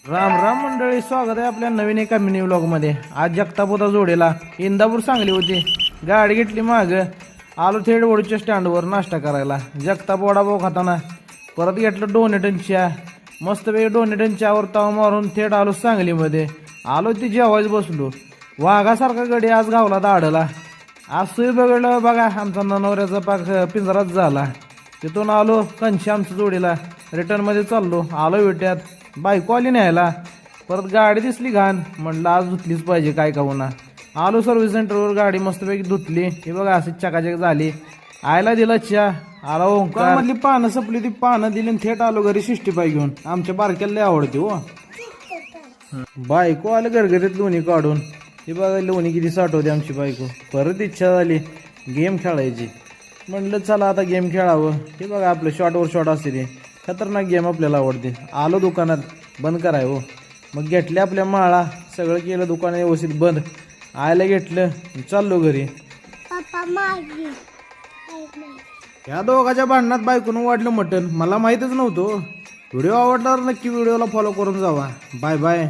राम राम मंडळी, स्वागत आहे आपल्या नवीन एका मिनी व्लॉग मध्ये। आज जगताप होता जोडीला, इंदापूर सांगली होती। गाडी घेतली माग, आलो थेट वडूच्या स्टँडवर नाश्ता करायला। जगताप वडापाव खाताना परत घेतलं डोनेटनच्या, मस्तपैकी डोनेटनच्यावर ताव मारून थेट आलो सांगलीमध्ये। आलो ती जेवायच बसलो, वाघासारखा गडी आज गावला दाडला। आज सुई बघडलं बघा, आमचा नवऱ्याचा पाक पिंजराच झाला। तिथून आलो घनश्यामच्या जोडीला, रिटर्न मध्ये चाललो। आलो विट्यात, बायको आली न्यायला, परत गाडी दिसली घाण, म्हणलं आज धुतलीच पाहिजे काय का होणार। आलो सर्व्हिस सेंटरवर, गाडी मस्तपैकी धुतली। हे बघा अशी चकाचक झाली। आयला दिला चहा, आला ओंकार मधली पानं संपली, ती पानं दिली आणि थेट आलो घरी 65 घेऊन। आमच्या बारक्याला लय आवडते हो। बायको आलं गरगरीत लोणी काढून, हे बघा लोणी किती साठवते आमची बायको। परत इच्छा झाली गेम खेळायची, म्हणलं चला आता गेम खेळावं। हे बघा आपलं शॉर्टवर शॉर्ट असते ते खतरनाक गेम आपल्याला आवडते। आलो दुकानात, बंद कराय हो। मग घेतले आपल्या माळा, सगळं केलं दुकान व्यवस्थित बंद। आयला घेतलं, चाललो घरी। या दोघाच्या भांडणात बायकोनं वाढलं मटण, मला माहीतच नव्हतं। व्हिडिओ आवडल्यावर नक्की व्हिडिओला फॉलो करून जावा। Bye bye.